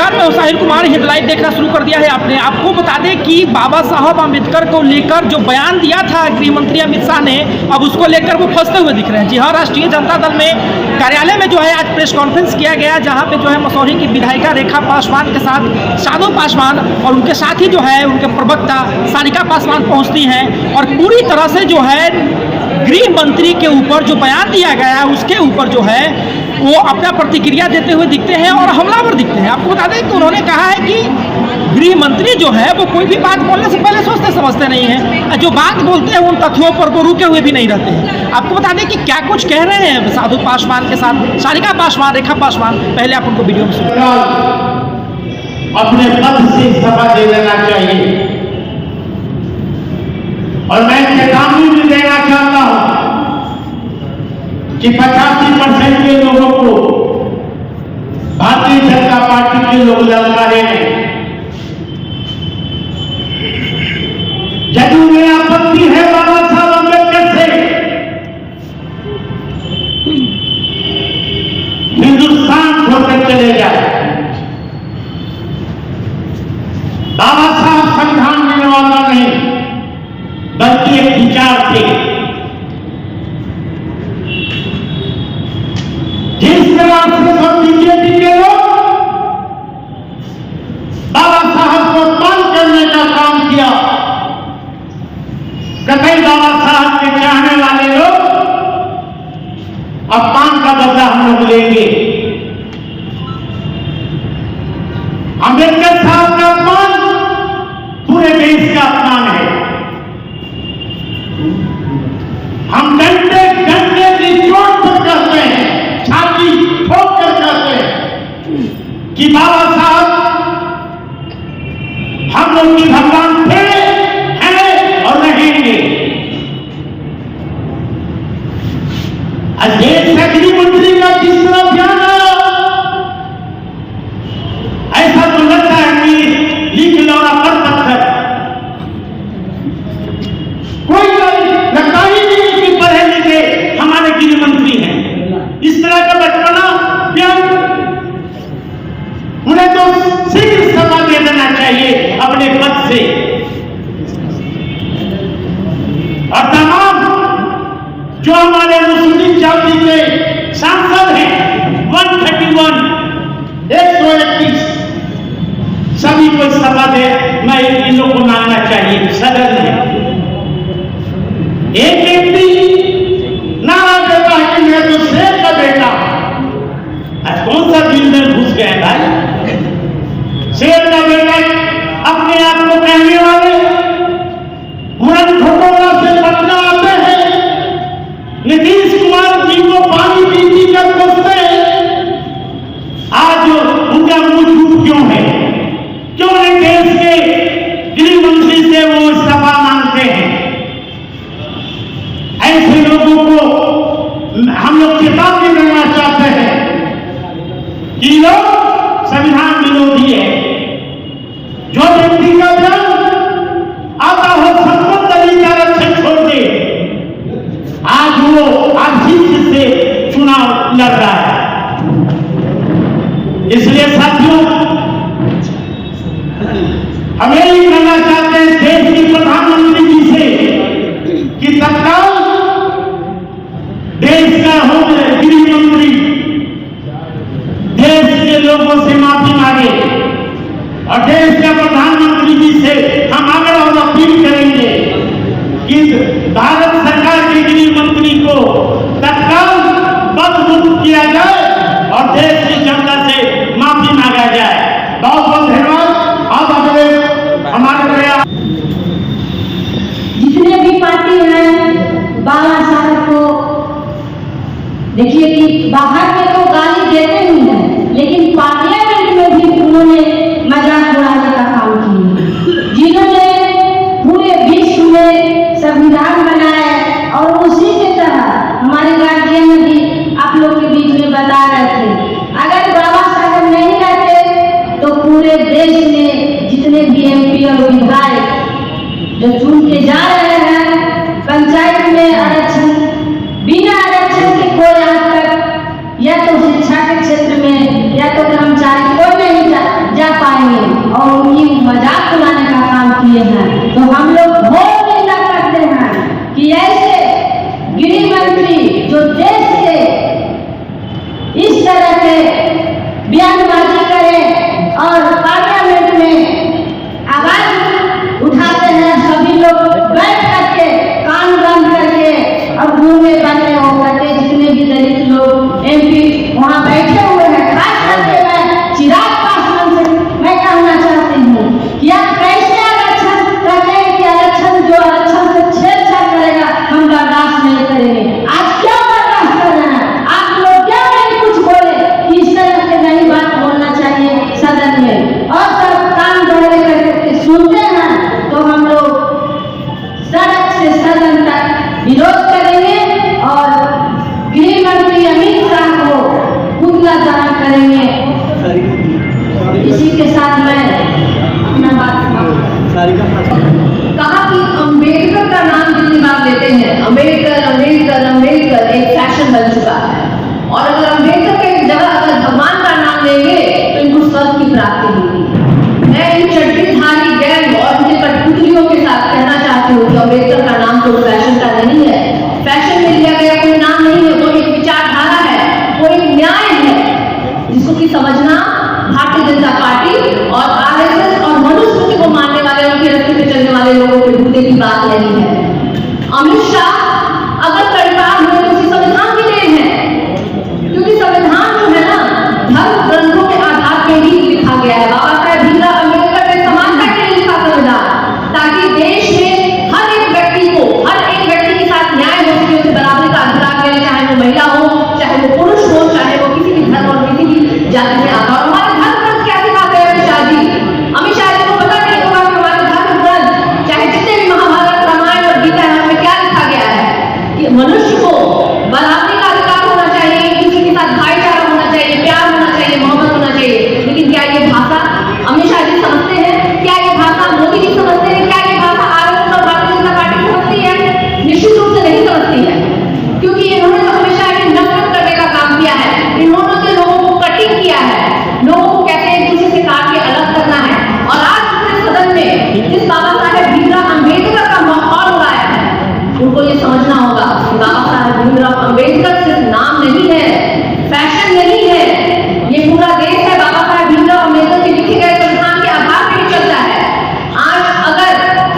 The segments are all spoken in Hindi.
नमस्कार, मैं साहिल कुमार। हेडलाइन देखना शुरू कर दिया है आपने। आपको बता दें कि बाबा साहब आम्बेडकर को लेकर जो बयान दिया था गृह मंत्री अमित शाह ने, अब उसको लेकर वो फंसते हुए दिख रहे हैं। जी हाँ, राष्ट्रीय जनता दल में कार्यालय में जो है आज प्रेस कॉन्फ्रेंस किया गया, जहाँ पे जो है मसौरी की विधायिका रेखा पासवान के साथ शादो पासवान और उनके साथ ही जो है उनके प्रवक्ता सारिका पासवान पहुँचती हैं और पूरी तरह से जो है गृह मंत्री के ऊपर जो बयान दिया गया उसके ऊपर जो है वो अपना प्रतिक्रिया देते हुए दिखते हैं और हमलावर दिखते हैं। आपको बता दें कि उन्होंने कहा है कि गृह मंत्री जो है वो कोई भी बात बोलने से पहले सोचते समझते नहीं हैं, जो बात बोलते हैं उन तथ्यों पर वो रुके हुए भी नहीं रहते हैं। आपको बता दें कि क्या कुछ कह रहे हैं साधु पासवान के साथ सारिका पासवान, रेखा पासवान। पहले आप उनको वीडियो में सुनिए। अपने पद से इस्तीफा दे देना चाहिए और मैं चेतावनी भी देना चाहता हूं कि 85% के लोगों को भारतीय जनता पार्टी के लोग ललकारेंगे। जदयू में आपत्ति है बाबा साहब अम्बेडकर से, हिंदुस्तान छोड़कर चले जाए। बाबा साहब संविधान देने वाला नहीं बल्कि एक विचार थे। जिस तरह से सब बीजेपी के लोग बाबा साहब को अपमान करने का काम किया, कतई बाबा साहब के चाहने वाले लोग अपमान का बदला हम लोग लेंगे। अम्बेडकर साहब का अपमान पूरे देश का अपमान है। हम घंटे घंटे की चोट पर कहते हैं, छाती ठोक कर कहते हैं कि बाबा साहब हम लोग की भगवान थे, हैं और रहेंगे। देश का गृह मंत्री का किस तरह ध्यान आया, ऐसा तो लगता है कि लिख लौड़ा पर पत्थर। कोई लगता ही नहीं कि पढ़े लिखे हमारे गृह मंत्री हैं। इस तरह का बचपना व्यंग, उन्हें तो शीघ्र इस्तीफा दे देना चाहिए अपने पद से। और तमाम जो हमारे मुस्लिम जाति के सांसद हैं 131 सभी को इस्तीफा दे, मैं इन लोगों को मांगना चाहिए सदन में। एक व्यक्ति नारा देता है कि मैं तो शेर का बेटा। आज कौन सा दिल में घुस गया भाई? शेर का बेटा अपने आप को कहने वाले उड़न खटोला से पटना आते हैं, नीतीश कुमार जी को पानी पीती कर पूछते हैं। आज उनका मुंह चुप क्यों है? क्यों नहीं देश के गृह मंत्री से वो इस्तीफा मांगते हैं? ऐसे लोगों को हम लोग चेतावनी देना चाहते हैं कि लोग संविधान विरोधी है। जो व्यक्ति का जन्म आता हो संपत्ति दलित आरक्षण छोड़ दे, आज वो आर्थिक से चुनाव लड़ रहा है। इसलिए साथियों, हमें ये कहना चाहते हैं देश के प्रधानमंत्री जी से कि तत्काल देश का हो गृह मंत्री देश के लोगों से माफी मांगे और देश के प्रधानमंत्री जी से हम आग्रह और अपील करेंगे कि भारत सरकार के गृह मंत्री को तत्काल पदमुक्त किया जाए और देश की जनता से माफी मांगा जाए। बहुत बहुत धन्यवाद। आप अगले हमारे जितने भी पार्टी हैं बाबा साहब को देखिए कि बाहर में तो गाली देते ही हैं, लेकिन पार्लियामेंट में भी उन्होंने मजाक उड़ाने का काम किया। जिन्होंने पूरे विश्व में संविधान बनाया और उसी के तरह हमारे गार्जियन भी आप लोग के बीच में बता रहे थे, अगर बाबा साहब नहीं रहते तो पूरे देश में जितने भी MP और विधायक जो चुन के जा रहे हैं, पंचायत में आरक्षण बिना आरक्षण के कोई आज तक या तो शिक्षा के क्षेत्र में या तो कर्मचारी कोई नहीं और सब कान बड़े करके सुनते हैं तो हम लोग सड़क से सदन तक विरोध करेंगे और गृह मंत्री अमित शाह को पुतला दहन करेंगे। इसी के साथ मैं अपना बात कहा कि अम्बेडकर का नाम जितनी बार लेते हैं, अम्बेडकर अम्बेडकर अम्बेडकर एक फैशन बन चुका है। और अगर अम्बेडकर के जगह अगर भगवान का नाम लेंगे तो इनको स्वर्ग की प्राप्ति होगी। मैं इन चड्डीधारी गैंग और इनके कठपुतलियों के साथ कहना चाहती हूँ कि अम्बेडकर का नाम तो फैशन का नहीं है। फैशन में लिया गया कोई नाम नहीं है, वो एक विचारधारा है, वो एक न्याय है जिसको कि समझना भारतीय जनता पार्टी और आरएसएस और मनुस्मृति को मानने वाले, उनके रास्ते पे चलने वाले लोगों के भूले की बात नहीं है। अमित शाह अगर कड़वार हुए तो संविधान की देन है, क्योंकि संविधान जो है ना धर्म ग्रंथों के आधार पर ही लिखा गया है। बाबा साहेब भीमराव अम्बेडकर ने समानता के लिए लिखा संविधान, ताकि देश में हर एक व्यक्ति के साथ न्याय हो सके, उसे बराबरी का अधिकार मिले, चाहे वो महिला हो, चाहे वो पुरुष हो, चाहे वो किसी भी धर्म और किसी भी जाति से आता हो। हमारे धर्म ग्रंथ क्या दिखाते हैं अमित शाह जी? अमित शाह जी को पता नहीं होगा कि हमारे धर्म ग्रंथ चाहे जितने भी महाभारत, रामायण और गीता है, उसमें क्या लिखा गया है कि मनुष्य को बराबरी का अधिकार होना चाहिए, एक दूसरे के साथ भाईचारा होना चाहिए, प्यार होना चाहिए, मोहब्बत होना चाहिए। लेकिन क्या ये भाषा अमित शाह जी समझते हैं? क्या ये भाषा मोदी जी समझते हैं? क्या ये भाषा आरएसएस और भारतीय जनता पार्टी समझती है? निश्चित रूप से नहीं समझती है, क्योंकि इन्होंने तो हमेशा एक नफरत करने का काम किया है। इन्होंने तो लोगों को कटिंग किया है, लोगों को कैसे एक दूसरे से काट के अलग करना है। और आज पूरे सदन में जिस बाबा साहेब भीमराव अम्बेडकर का माहौल हो रहा है, उनको ये समझना होगा कि बाबा साहेब भीमराव अम्बेडकर सिर्फ नाम नहीं है, फैशन नहीं है, ये पूरा देश है बाबा साहेब भीमराव अम्बेडकर के लिखे गए संविधान के आधार पर ही चलता है। आज अगर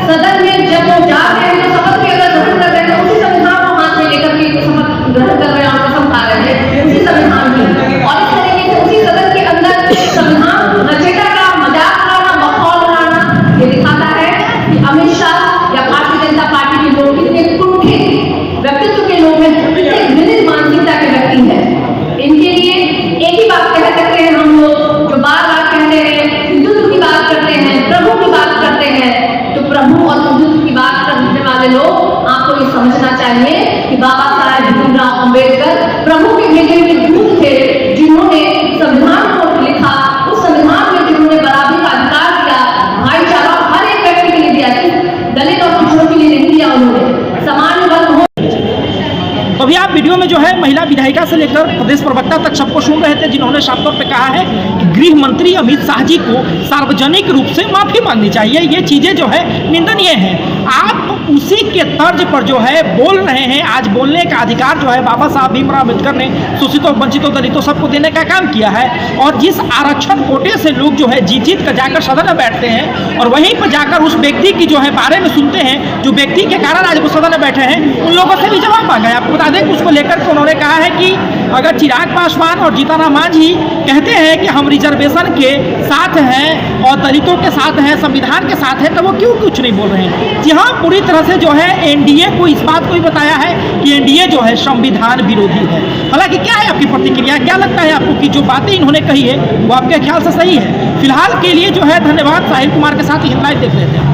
सदन में जब वो जा रहे हैं तो शपथ भी अगर ग्रहण कर रहे हैं तो उसी संविधान को हाथ में लेकर के शपथ ग्रहण कर रहे हैं और कसम खा रहे हैं उसी संविधान की। और इस तरीके से उसी सदन के अंदर संविधान रचयिता का मजाक उड़ाना, माहौल उड़ाना, ये दिखाता है कि अमित शाह या भारतीय जनता पार्टी के लोग कितने कुंठित व्यक्तित्व के लोग हैं, कितने घृणित मानसिकता के व्यक्ति हैं। इनके लिए एक ही बात कह सकते हैं हम लोग, जो बार बार कहते हैं, हिंदुत्व की बात करते हैं, प्रभु की बात करते हैं, तो प्रभु और हिंदुत्व की बात करने वाले लोग आपको ये समझना चाहिए कि बाबा साहेब भीमराव अम्बेडकर प्रभु के भेजे हुए दूत थे, जिन्होंने संविधान को लिखा, उस संविधान में जिन्होंने बराबरी का अधिकार दिया, भाईचारा हर एक व्यक्ति के लिए दिया, सिर्फ दलित और पिछड़ों के लिए नहीं दिया, उन्होंने समान वर्ग हो। तो अभी आप वीडियो में जो है महिला विधायिका से लेकर प्रदेश प्रवक्ता तक सबको सुन रहे थे, जिन्होंने साफ तौर पे कहा है कि गृह मंत्री अमित शाह जी को सार्वजनिक रूप से माफी मांगनी चाहिए। ये चीजें जो है निंदनीय हैं। आप उसी के तर्ज पर जो है बोल रहे हैं। आज बोलने का अधिकार जो है बाबा साहब भीमराव अम्बेडकर ने शोषितों, वंचितों, दलितों सबको देने का काम किया है। और जिस आरक्षण कोटे से लोग जो है जीत कर जाकर सदन में बैठते हैं और वहीं पर जाकर उस व्यक्ति की जो है बारे में सुनते हैं, जो व्यक्ति के कारण आज वो सदन में बैठे हैं, उन लोगों से भी जवाब मांगा है। आपको बता दें कि उसको लेकर के उन्होंने कहा है कि अगर चिराग पासवान और जीतन राम मांझी कहते हैं कि हम रिजर्वेशन के साथ हैं और दलितों के साथ हैं, संविधान के साथ हैं, तो वो क्यों कुछ नहीं बोल रहे हैं। जी हाँ, पूरी तरह से जो है एनडीए को इस बात को ही बताया है कि एनडीए जो है संविधान विरोधी है। हालांकि क्या है आपकी प्रतिक्रिया, क्या लगता है आपको कि जो बातें इन्होंने कही है वो आपके ख्याल से सही है? फिलहाल के लिए जो है धन्यवाद। साहिल कुमार के साथ हिंद लाइव देख रहे थे।